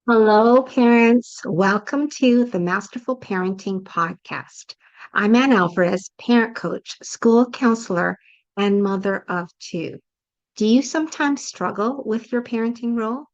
Hello, parents. Welcome to the Masterful Parenting Podcast. I'm Ann Alvarez, parent coach, school counselor, and mother of two. Do you sometimes struggle with your parenting role?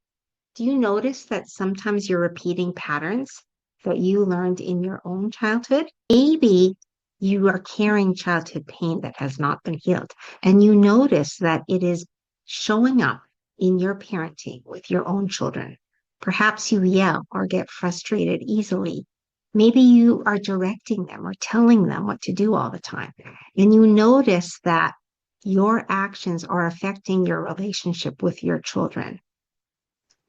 Do you notice that sometimes you're repeating patterns that you learned in your own childhood? Maybe you are carrying childhood pain that has not been healed, and you notice that it is showing up in your parenting with your own children. Perhaps you yell or get frustrated easily. Maybe you are directing them or telling them what to do all the time, and you notice that your actions are affecting your relationship with your children.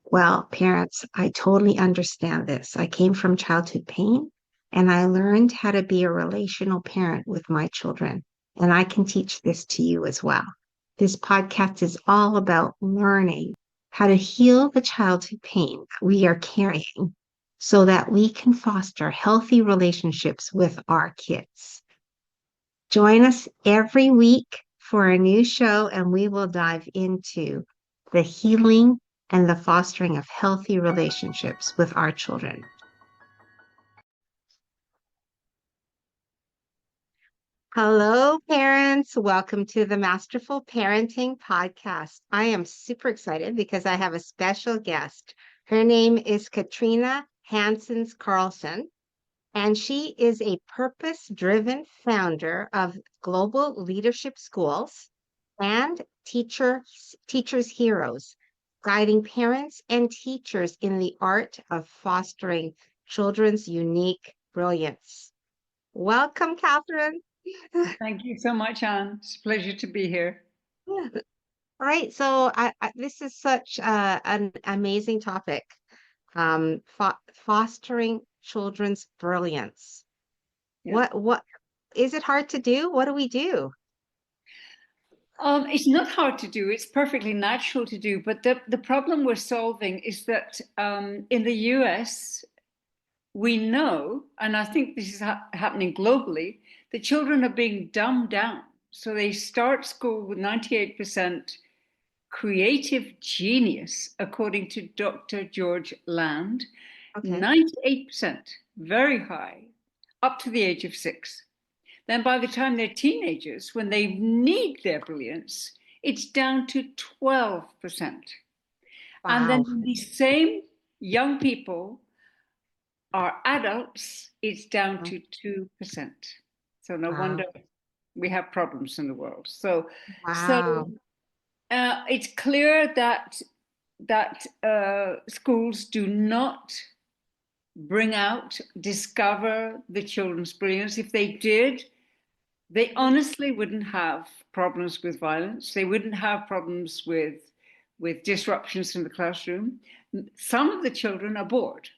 Well, parents, I totally understand this. I came from childhood pain and I learned how to be a relational parent with my children. And I can teach this to you as well. This podcast is all about learning how to heal the childhood pain that we are carrying so that we can foster healthy relationships with our kids. Join us every week for a new show, and we will dive into the healing and the fostering of healthy relationships with our children. Hello, parents. Welcome to the Masterful Parenting Podcast. I am super excited because I have a special guest. Her name is Katarina Hanssons Carlsson, and she is a purpose-driven founder of Global Leadership Schools and Teachers Heroes, guiding parents and teachers in the art of fostering children's unique brilliance. Welcome, Catherine. Thank you so much, Anne. It's a pleasure to be here. All right, so this is such an amazing topic, fostering children's brilliance. Yeah. What is it hard to do? What do we do? It's not hard to do. It's perfectly natural to do. But the problem we're solving is that in the US, we know, and I think this is happening globally, that children are being dumbed down. So they start school with 98% creative genius, according to Dr. George Land. Okay. 98%, very high, up to the age of 6. Then by the time they're teenagers, when they need their brilliance, it's down to 12%. And then Wow. when these same young people are adults, it's down to 2%. So no Wow. wonder we have problems in the world. So Wow. it's clear that schools do not bring out, discover the children's brilliance. If they did, they honestly wouldn't have problems with violence. They wouldn't have problems with disruptions in the classroom. Some of the children are bored.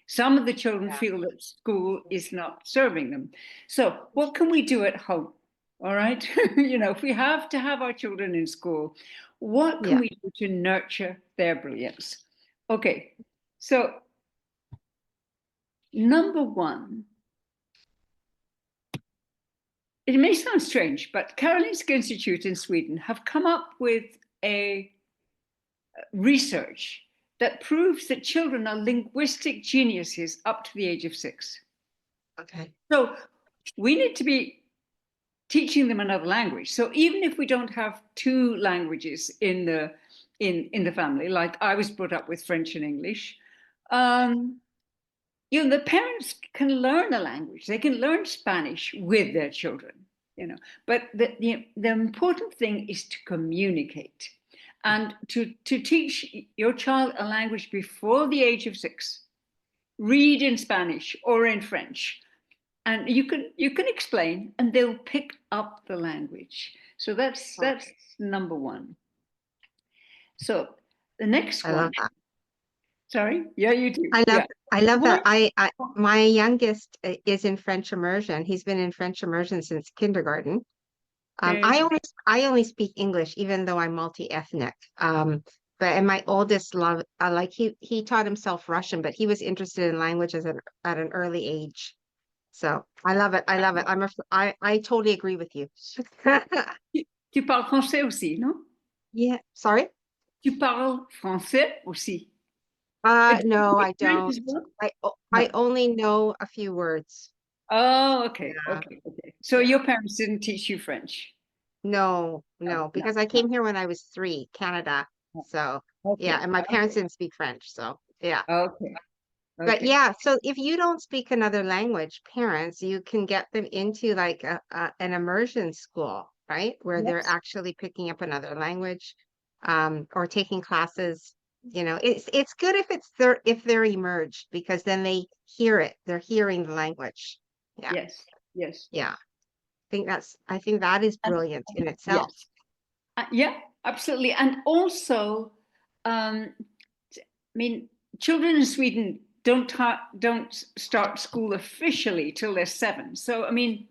Some of the children Yeah. feel that school is not serving them. So what can we do at home? All right. If we have to have our children in school, what can Yeah. we do to nurture their brilliance? Okay. So number one, it may sound strange, but Karolinska Institute in Sweden have come up with a research that proves that children are linguistic geniuses up to the age of 6. Okay. So we need to be teaching them another language. So even if we don't have two languages in the family, like I was brought up with French and English, the parents can learn a language. They can learn Spanish with their children, But the important thing is to communicate and to teach your child a language before the age of 6. Read in Spanish or in French, and you can explain, and they'll pick up the language. So that's Oh, number one. So the next I one. love that. Sorry, yeah, you do, I love yeah. I love that. What? My youngest is in French immersion. He's been in French immersion since kindergarten. There you I go. only speak English, even though I'm multi-ethnic. But and my oldest love like he taught himself Russian, but he was interested in languages at an early age. So I love it. I love it. I totally agree with you. Tu parles français aussi, non? Yeah. Sorry. Tu parles français aussi. No, I French don't. as well? I No. only know a few words. Oh, okay, Yeah, okay, okay. So yeah. your parents didn't teach you French? No, No, no, no, because I no. came here when I was 3, Canada. No. So yeah, Okay, and my parents okay, didn't speak French. So yeah. okay, But okay. yeah, so if you don't speak another language, parents, you can get them into like an immersion school, right? Where they're Yes. actually picking up another language, or taking classes. It's good if they're emerged because then they hear it. They're hearing the language. Yeah, Yes, yes. yeah. I think that is And brilliant in itself. yes, yeah, absolutely. And also, I mean, children in Sweden don't start school officially till they're 7. So, I mean,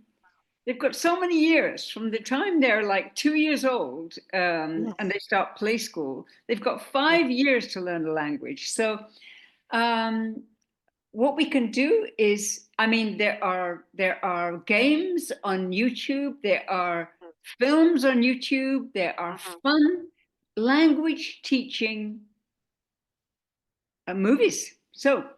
they've got so many years from the time they're like 2 years old, and Yes. they start play school. They've got Yeah. 5 years to learn the language. So, um, what we can do is, I mean, there are games on YouTube, there are films on YouTube, there are Mhm. fun language teaching movies. So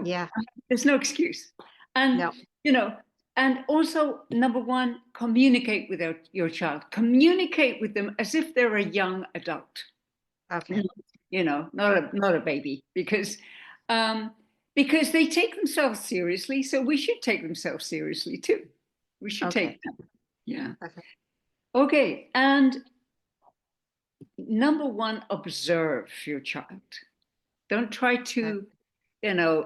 Yeah. there's no excuse. And No. you know, and also number one, communicate with your child. Communicate with them as if they're a young adult. Okay. Not a baby, um, because they take themselves seriously. So we should take themselves seriously too. We should Okay. take them. Yeah. Okay. Okay. And number one, observe your child. Don't try Okay. to,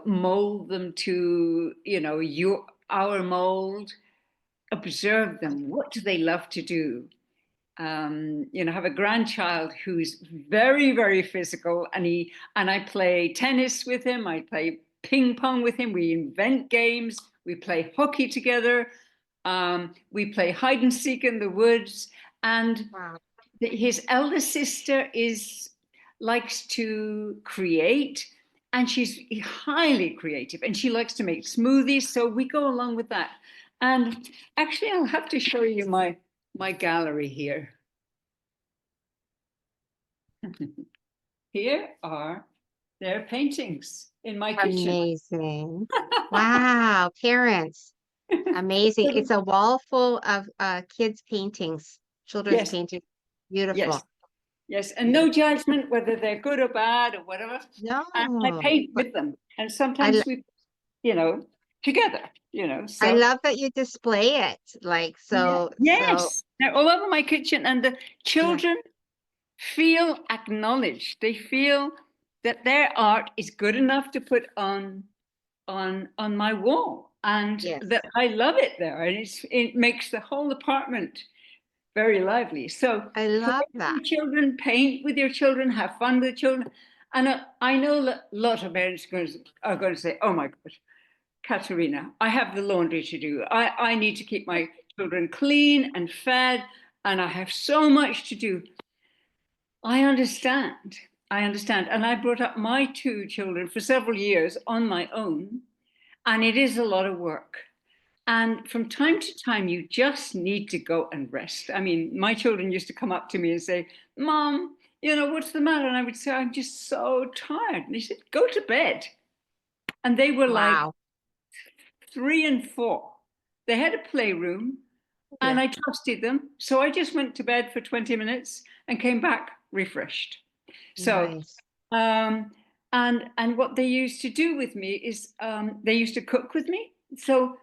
mold them to, our mold. Observe them. What do they love to do? Have a grandchild who's very, very physical, and I play tennis with him. I play ping pong with him. We invent games. We play hockey together. We play hide and seek in the woods. And Wow. his elder sister likes to create, and she's highly creative, and she likes to make smoothies. So we go along with that. And actually, I'll have to show you my gallery here. Here are their paintings in my kitchen. Amazing. Wow, parents. Amazing. It's a wall full of kids' paintings, children's Yes, paintings. yes, Beautiful. yes. And no Beautiful. judgment whether they're good or bad or whatever. And I No, paint but with them. And I sometimes l- we, you know, together, I so. love that you display it. Like Yeah. so Yes, they're all over my kitchen, and the yeah. children feel acknowledged. They feel that their art is good enough to put on my wall, and Yes. that I love it there, and it makes the whole apartment very lively. So I play love with that. your children, paint with your children, have fun with children, and I know a lot of parents are going to say, "Oh my gosh, Katarina, I have the laundry to do. I need to keep my children clean and fed, and I have so much to do." I understand. I understand. And I brought up my 2 children for several years on my own, and it is a lot of work. And from time to time, you just need to go and rest. I mean, my children used to come up to me and say, "Mom, what's the matter?" And I would say, "I'm just so tired." And they said, "Go to bed." And they were like Wow. 3 and 4. They had a playroom, and Yeah. I trusted them. So I just went to bed for 20 minutes and came back refreshed. So, Nice. um, and what they used to do with me is they used to cook with me. So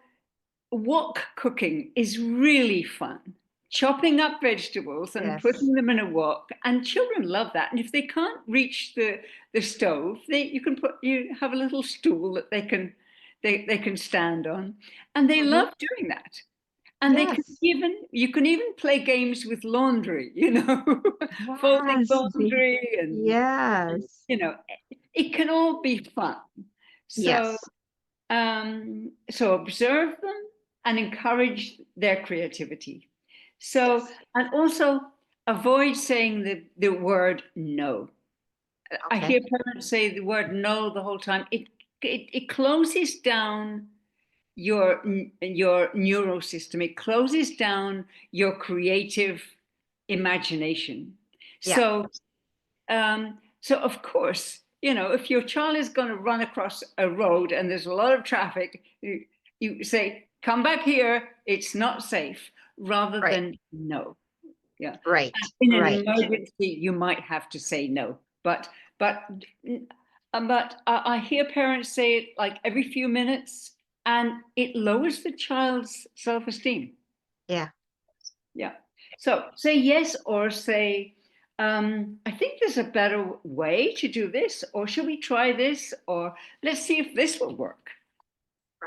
wok cooking is really fun. Chopping up vegetables and Yes. putting them in a wok, and children love that. And if they can't reach the stove, you have a little stool that they can stand on, and they Hmm. love doing that. And Yes. you can even play games with laundry, folding Yes. laundry, and Yes. it can all be fun. So Yes. so observe them and encourage their creativity. So, Yes. and also avoid saying the word no. I Okay. hear parents say the word no the whole time. It closes down your neurosystem. It closes down your creative imagination. Yeah. So of course, if your child is going to run across a road and there's a lot of traffic, you say, come back here, it's not safe, rather Right. than no. Yeah. Right. In an Right. emergency, you might have to say no, but I hear parents say it like every few minutes, and it lowers the child's self-esteem. Yeah. Yeah. So say yes or say, I think there's a better way to do this, or should we try this, or let's see if this will work.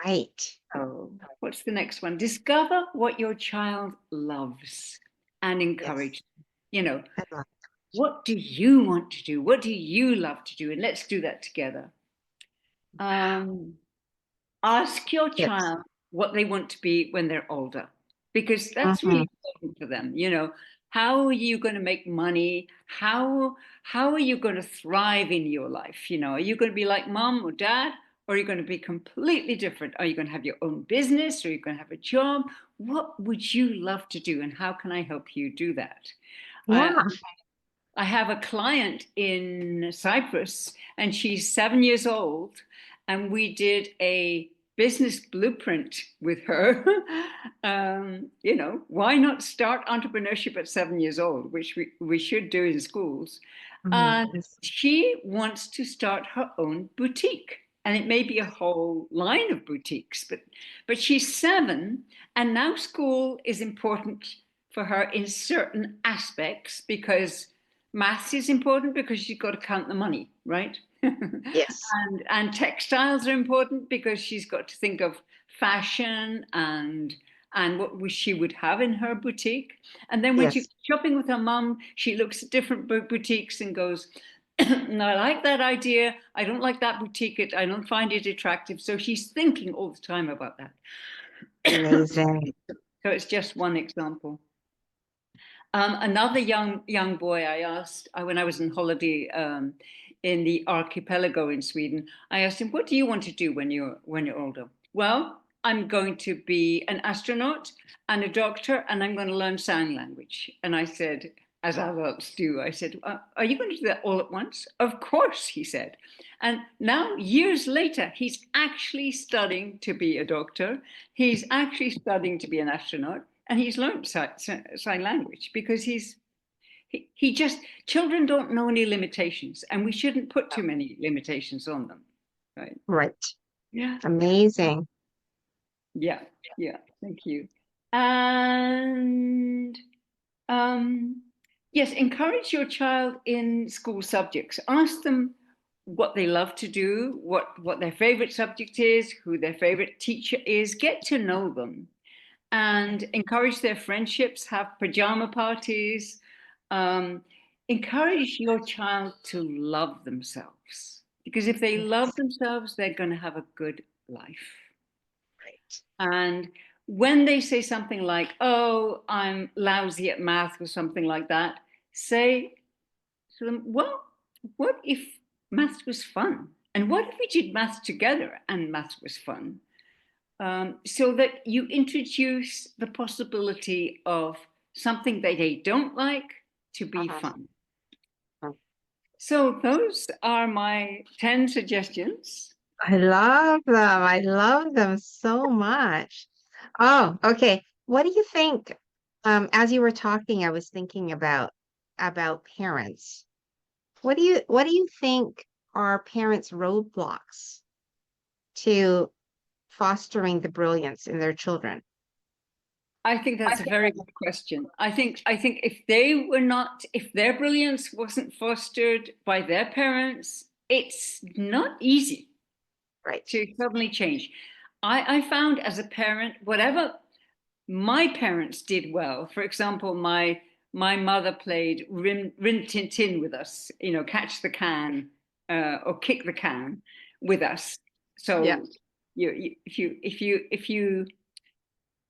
Right. Oh, what's the next one? Discover what your child loves and encourage. Yes. I love What do you want to do? What do you love to do? And let's do that together. Ask your it. child what they want to be when they're older, because that's Mhm. really important for them. How are you going to make money? How are you going to thrive in your life? Are you going to be like mom or dad, or are you going to be completely different? Are you going to have your own business, or are you going to have a job? What would you love to do, and how can I help you do that? Yeah. I have a client in Cyprus, and she's 7 years old, and we did a business blueprint with her. Why not start entrepreneurship at 7 years old, which we should do in schools. And Yes. she wants to start her own boutique. And it may be a whole line of boutiques, but she's 7, and now school is important for her in certain aspects, because maths is important because you've got to count the money, right? Yes. and textiles are important because she's got to think of fashion and what she would have in her boutique. And then when she's Yes. shopping with her mum, she looks at different boutiques and goes, no, I like that idea. I don't like that boutique. I don't find it attractive. So she's thinking all the time about that. Amazing. So it's just one example. Another young boy I asked when I was on holiday in the archipelago in Sweden, I asked him, "What do you want to do when you're older?" "Well, I'm going to be an astronaut and a doctor, and I'm going to learn sign language." And I said, as adults do, I said, "Are you going to do that all at once?" "Of course," he said. And now, years later, he's actually studying to be a doctor. He's actually studying to be an astronaut. And he's learned sign language because he just, children don't know any limitations, and we shouldn't put too many limitations on them, right? Right. Yeah. Amazing. Yeah, yeah, thank you. And yes, encourage your child in school subjects. Ask them what they love to do, what their favorite subject is, who their favorite teacher is. Get to know them and encourage their friendships, have pajama parties. Encourage your child to love themselves, because if they love themselves, they're going to have a good life. Right. And when they say something like, "Oh, I'm lousy at math," or something like that, say to them, "Well, what if math was fun? And what if we did math together and math was fun?" So that you introduce the possibility of something that they don't like to be fun. So those are my 10 suggestions. I love them. I love them so much. Oh, okay. What do you think? As you were talking, I was thinking about parents. What do you think are parents' roadblocks to fostering the brilliance in their children? I think that's a very good question. I think if their brilliance wasn't fostered by their parents, it's not easy Right. to suddenly change. I found as a parent, whatever my parents did well. For example, my mother played Rin Tin Tin with us, catch the can or kick the can with us. Yeah. So if you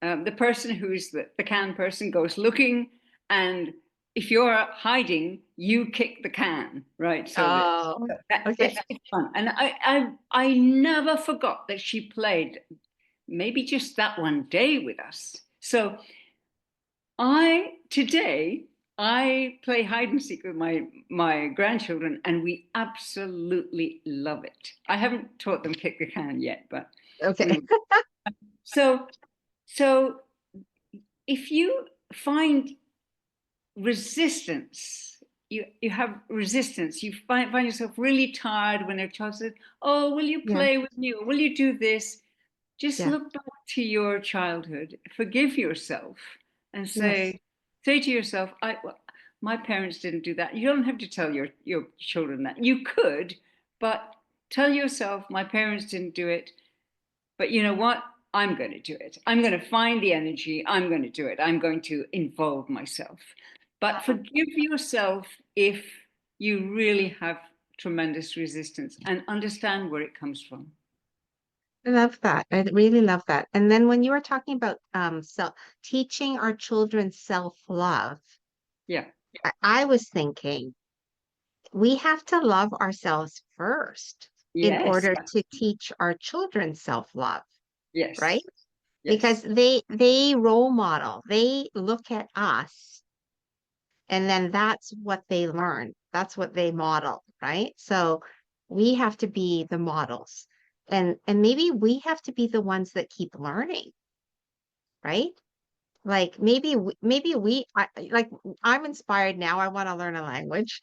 the person who's the can person goes looking, and if you're hiding, you kick the can, right? So Oh, okay. it's fun. And I never forgot that she played maybe just that one day with us. So today I play hide and seek with my grandchildren, and we absolutely love it. I haven't taught them kick the can yet, but Okay. we so so if you find resistance, you have resistance, you find yourself really tired when a child says, oh, will you Yeah. play with me, or will you do this? Just Yeah. look back to your childhood, forgive yourself, and Yes. say to yourself, my parents didn't do that. You don't have to tell your children that. You could, but tell yourself, my parents didn't do it, but you know what? I'm going to do it. I'm going to find the energy. I'm going to do it. I'm going to involve myself. But forgive yourself if you really have tremendous resistance, and understand where it comes from. I love that. I really love that. And then when you were talking about self teaching our children self-love, Yeah. I was thinking we have to love ourselves first in Yes. order to teach our children self-love, right? Yes. Because Yes. they role model, they look at us, and then that's what they learn. That's what they model, right? So we have to be the models. And maybe we have to be the ones that keep learning, right? Like maybe like I'm inspired now. I want to learn a language.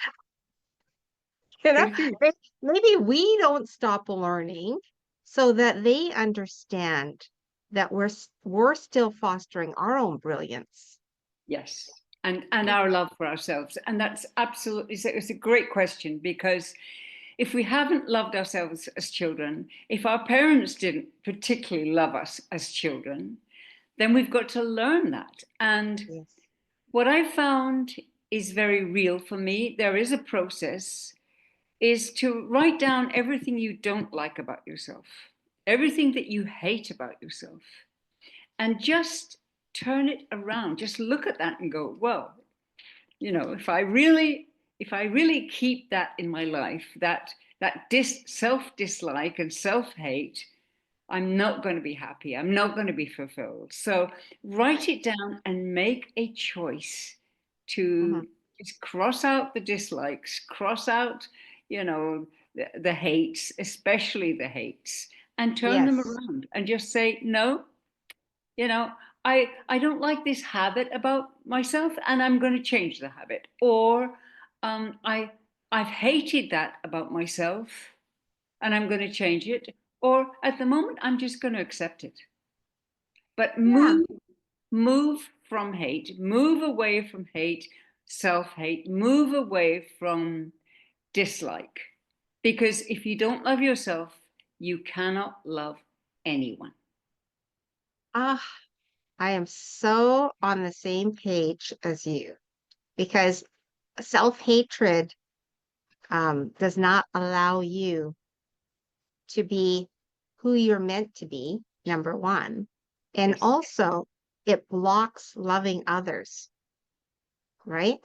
You know, Good for you. maybe we don't stop learning so that they understand that we're still fostering our own brilliance. Yes. And our love for ourselves. And that's absolutely, it's a great question, because if we haven't loved ourselves as children, if our parents didn't particularly love us as children, then we've got to learn that. And Yes. what I found is very real for me, there is a process, is to write down everything you don't like about yourself, everything that you hate about yourself, and just turn it around. Just look at that and go, well, if I really keep that in my life, that self dislike and self hate, I'm not going to be happy. I'm not going to be fulfilled. So write it down and make a choice Hmm. to just cross out the dislikes, cross out, the hates, especially the hates, and turn them Yes. around and just say, no, you know, I don't like this habit about myself, and I'm going to change the habit. Or I've hated that about myself, and I'm going to change it. Or at the moment, I'm just going to accept it. But Yeah. move from hate, move away from hate, self-hate, move away from dislike. Because if you don't love yourself, you cannot love anyone. Ah, I am so on the same page as you because self-hatred does not allow you to be who you're meant to be, number one. And Yes, also, it blocks loving others, right?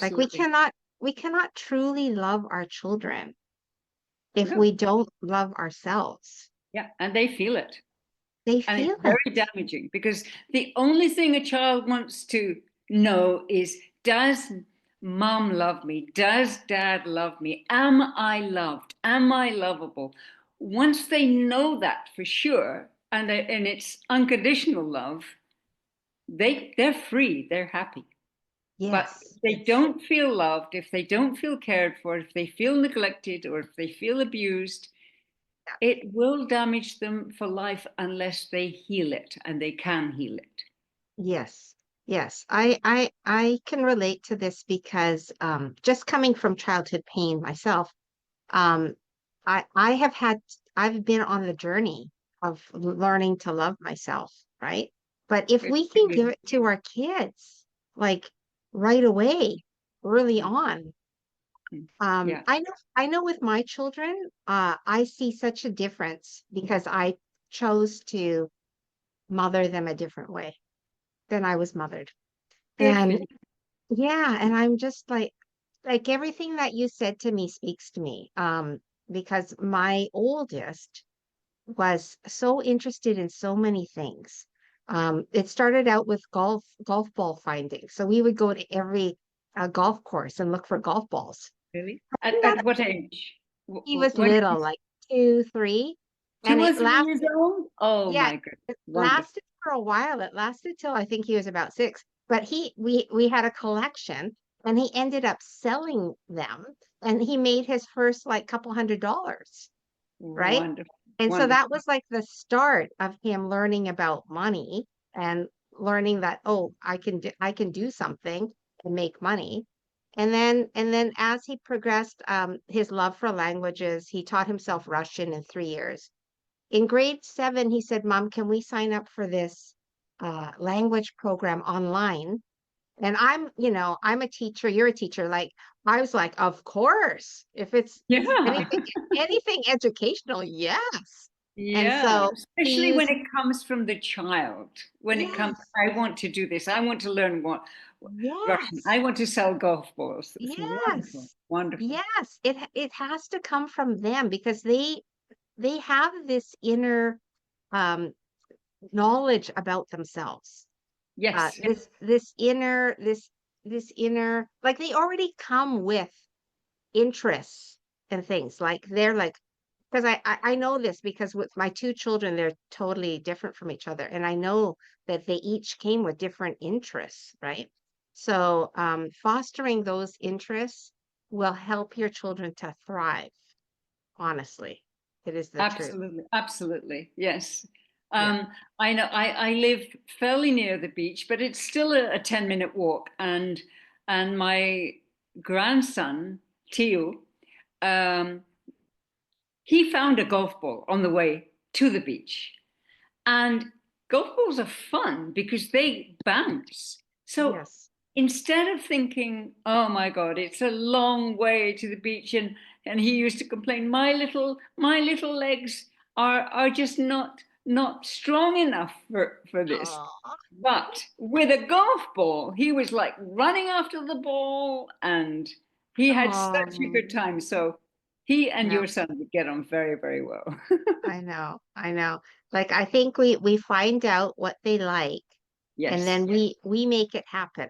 Like absolutely. we cannot truly love our children if No. we don't love ourselves. Yeah, and they feel it. They And it's feel it. very damaging, because the only thing a child wants to know is, does mom love me? Does dad love me? Am I loved? Am I lovable? Once they know that for sure, and it's unconditional love, they're free, they're happy. But if Yes, they yes. don't feel loved, if they don't feel cared for, if they feel neglected, or if they feel abused, it will damage them for life unless they heal it, and they can heal it. Yes, yes. I can relate to this because just coming from childhood pain myself, um, I've been on the journey of learning to love myself, right? But if Good we for can give you. it to our kids like right away, early on, Yeah, I know with my children, I see such a difference because I chose to mother them a different way than I was mothered. good for And you. yeah, and I'm just like everything that you said to me speaks to me. Because my oldest was so interested in so many things. It started out with golf ball finding. So we would go to every golf course and look for golf balls. Really? Not At what age? He was When little, like 2, 3, and 2 or 3 years old? Oh yeah, my goodness. it Wonderful. lasted for a while. It lasted till I think he was about 6. But we had a collection, and he ended up selling them, and he made his first like couple $100, right? Wonderful. And so that Wonderful. was like the start of him learning about money and learning that, oh, I can do something and make money. And then as he progressed, his love for languages, he taught himself Russian in 3 years. In grade 7, he said, Mom, can we sign up for this language program online? And I'm a teacher, you're a teacher. Like, I was like, of course, if it's Yeah. anything educational, yes. And Yeah. so he Especially when used, it comes from the child. When it comes, yes, I want to do this. I want to learn what Russian. yes, I want to sell golf balls. It's wonderful. yes, Wonderful. yes. It has to come from them because they have this inner um knowledge about themselves. Yes. This inner, like, they already come with interests and things. Like, they're like, because I know this because with my 2 children, they're totally different from each other, and I know that they each came with different interests, right? So fostering those interests will help your children to thrive. Honestly, it is the truth. Absolutely, absolutely, yes. Yeah. I know I live fairly near the beach, but it's still a 10-minute walk. And my grandson, Theo, um, he found a golf ball on the way to the beach. And golf balls are fun because they bounce. So Yes. instead of thinking, oh my God, it's a long way to the beach, and he used to complain, my little legs are just not strong enough for this. Oh, But with a golf ball, he was like running after the ball, and he had such a oh, good time. So he and yeah. your son would get on very, very well. I know. I know. Like, I think we find out what they like, and Yes. then we make it happen.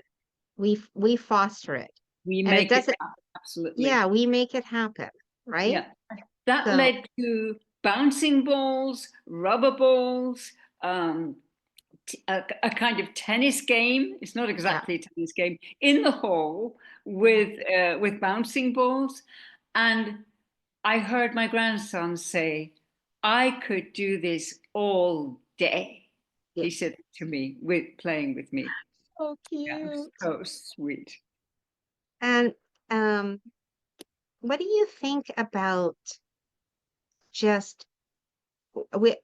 We foster it. We And it make it doesn't, absolutely. yeah, we make it happen, right? Yeah. That So, led to bouncing balls, rubber balls, um, a kind of tennis game. It's not yeah. exactly a tennis game in the hall with bouncing balls. And I heard my grandson say, "I could do this all day." Yeah. He said to me, with playing with me. So Yeah, cute. so sweet. And what do you think about just with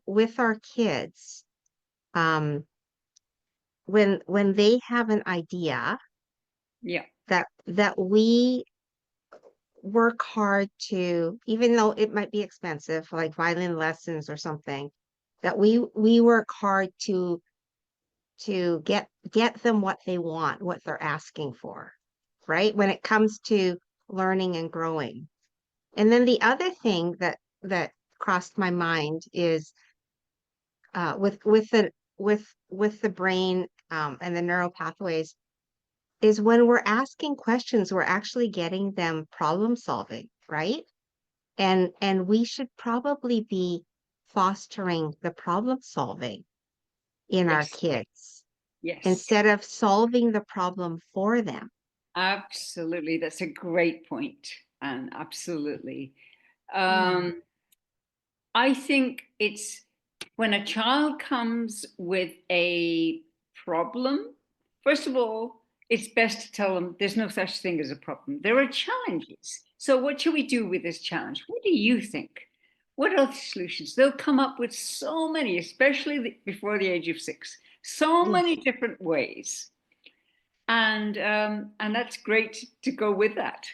with our kids, um, when they have an idea Yeah. that we work hard to, even though it might be expensive, like violin lessons or something, that we work hard to get them what they want, what they're asking for, right? When it comes to learning and growing. And then the other thing that crossed my mind is with the brain and the neural pathways, is when we're asking questions, we're actually getting them problem solving, right? And we should probably be fostering the problem solving in our Yes. kids Yes. instead of solving the problem for them. Absolutely. That's a great point. And absolutely. Yeah. Um, I think it's when a child comes with a problem, first of all, it's best to tell them there's no such thing as a problem. There are challenges. So, what should we do with this challenge? What do you think? What are the solutions? They'll come up with so many, especially before the age of 6, so many Yes. different ways. And that's great to go with that.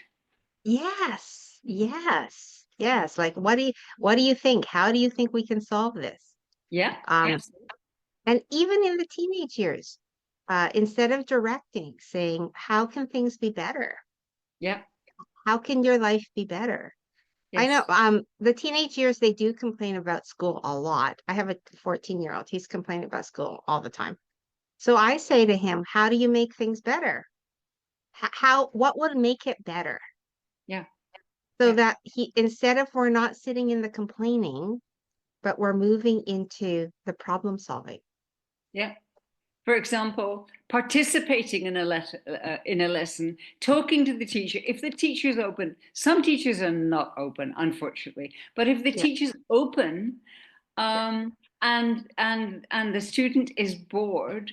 Yes. Yes. Yes. Like, what do you think? How do you think we can solve this? Yeah, Um, absolutely. and even in the teenage years, instead of directing, saying, how can things be better? Yeah, How can your life be better? I know. Yes. The teenage years, they do complain about school a lot. I have a 14-year-old. He's complaining about school all the time. So I say to him, how do you make things better? What would make it better? Yeah. So Yeah. that instead of we're not sitting in the complaining, but we're moving into the problem solving. Yeah. For example, participating in a lesson, talking to the teacher. If the teacher is open, some teachers are not open, unfortunately. But if the Yeah, teacher's open, yeah, and the student is bored,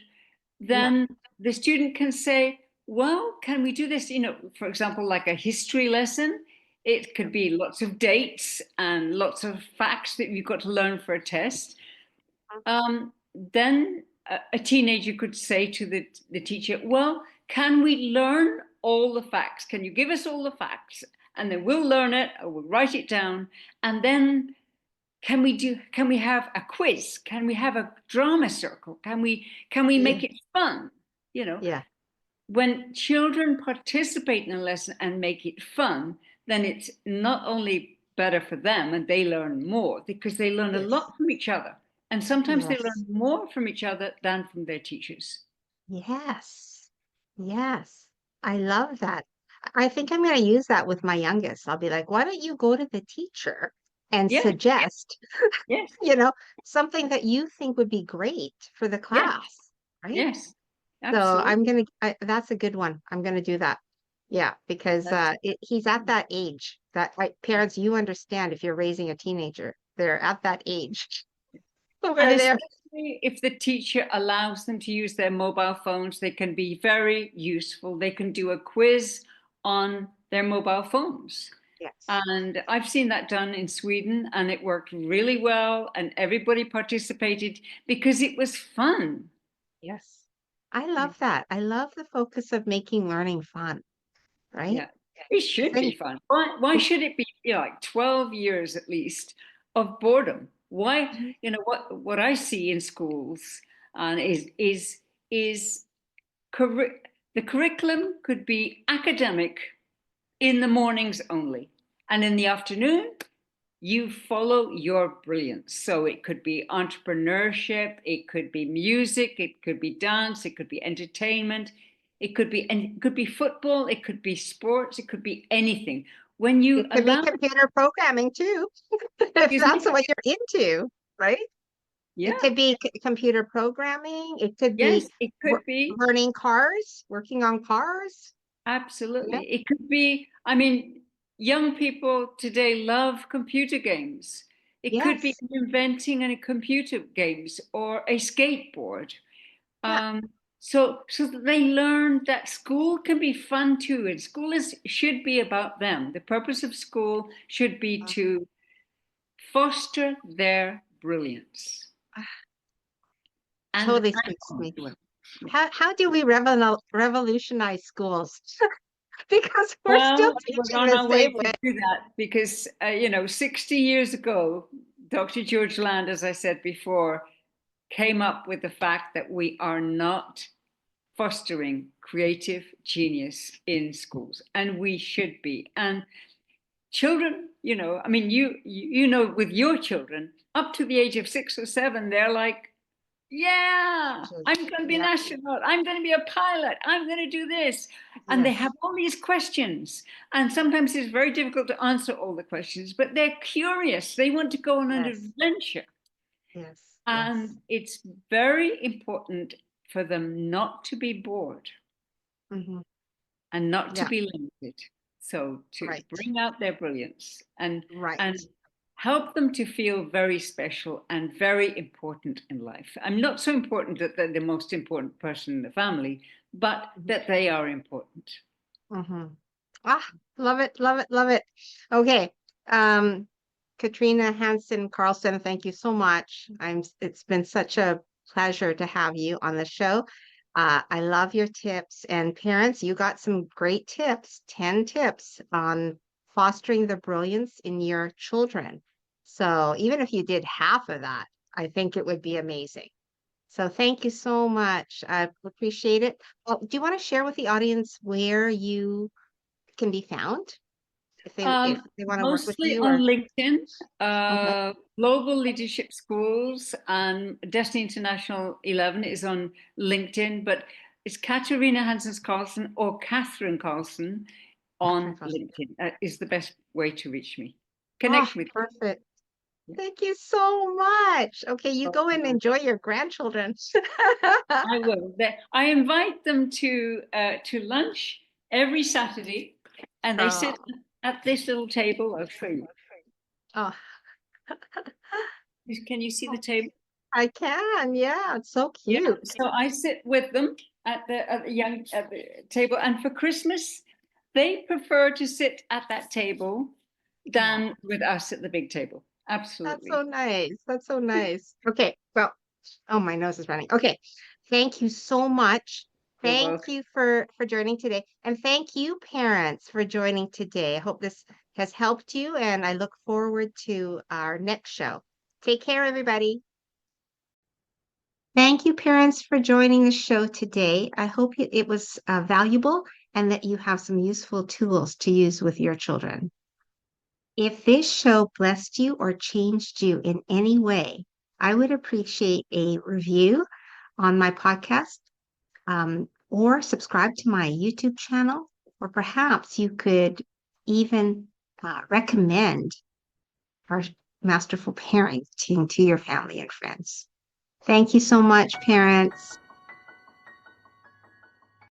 yeah, then the student can say, well, can we do this? For example, like a history lesson. It could be lots of dates and lots of facts that you've got to learn for a test. Then a teenager could say to the teacher, well, can we learn all the facts? Can you give us all the facts? And then we'll learn it, or we'll write it down. And then can we have a quiz? Can we have a drama circle? Can we yeah, make it fun? You know, yeah, when children participate in a lesson and make it fun, then it's not only better for them and they learn more because they learn a yes, lot from each other. And sometimes they yes, learn more from each other than from their teachers. yes, yes. I love that. I think I'm going to use that with my youngest. I'll be like, why don't you go to the teacher and Yeah, suggest, yes, you know, something that you think would be great for the yes, class, right? yes, So absolutely. that's a good one. I'm gonna do that. Yeah, because That's he's at that age that parents, you understand if you're raising a teenager, they're at that age And where they're, especially if the teacher allows them to use their mobile phones, they can be very useful. They can do a quiz on their mobile phones. yes, And I've seen that done in Sweden, and it worked really well. And everybody participated because it was fun. yes. I Yeah. love that. I love the focus of making learning fun, right? Yeah. It 'Cause should then be fun. Why should it be, like 12 years at least of boredom? Why, Mhm. what I see in schools and is curri- the curriculum could be academic in the mornings only. And in the afternoon, you follow your brilliance. So it could be entrepreneurship, it could be music, it could be dance, it could be entertainment, it could be football, it could be sports, it could be anything. When you It could be allow, computer programming too, if excuse that's me, what you're into, right? It yeah, could be computer programming. It could be yes, it could be. learning cars, working on cars. Yeah. Absolutely. It could be, I mean, young people today love computer games. It could be Yes. inventing a computer games or a skateboard. Yeah. Um, so that they learn that school can be fun too, and school should be about them. The purpose of school should be to foster their brilliance and Totally speaks to me. How do we revolutionize schools? Because we're still well, we're teaching on the our same way to way. do that because, 60 years ago, Dr. George Land, as I said before, came up with the fact that we are not fostering creative genius in schools, and we should be. And children, I mean, with your children, up to the age of 6 or 7, they're like, yeah, I'm going to be an Yeah. astronaut. I'm going to be a pilot. I'm going to do this. And they have Yes. all these questions. And sometimes it's very difficult to answer all the questions, but they're curious. They want to go on an Yes. adventure. Yes. Yes. And it's very important for them not to be bored Hmm. and not to Yeah. be limited. So to Right. bring out their brilliance and Right. help them to feel very special and very important in life. I'm not so important that they're the most important person in the family, but that they are important. Mm-hmm. Ah, love it, love it, love it. Okay. Um, Katrina Hanson Carlsson, thank you so much. It's been such a pleasure to have you on the show. I love your tips, and parents, you got some great tips, 10 tips on fostering the brilliance in your children. So even if you did half of that, I think it would be amazing. So thank you so much. I appreciate it. Well, do you want to share with the audience where you can be found? if they want to work with Mostly you on or LinkedIn, okay. Global Leadership Schools and Destiny International 11 is on LinkedIn, but it's Katarina Hanssons Carlsson or Catherine Carlsson on LinkedIn is the best way to reach me. Oh, Connect with me. perfect. Thank you so much. Okay, you go and Yeah. enjoy your grandchildren. I will. I invite them to lunch every Saturday, and they Oh, sit at this little table of food. oh, Can you see the table? I can. Yeah, it's so Yeah. cute. So I sit with them at the table, and for Christmas, they prefer to sit at that table Oh, than with us at the big table. that's so Absolutely. nice. That's so nice. Okay, well, oh, my nose is running. Okay, thank you so much. You're Thank welcome. you for joining today, and thank you, parents, for joining today. I hope this has helped you, and I look forward to our next show. Take care, everybody. Thank you, parents, for joining the show today. I hope it was valuable and that you have some useful tools to use with your children. If this show blessed you or changed you in any way, I would appreciate a review on my podcast or subscribe to my YouTube channel, or perhaps you could even recommend our Masterful Parenting to your family and friends. Thank you so much, parents.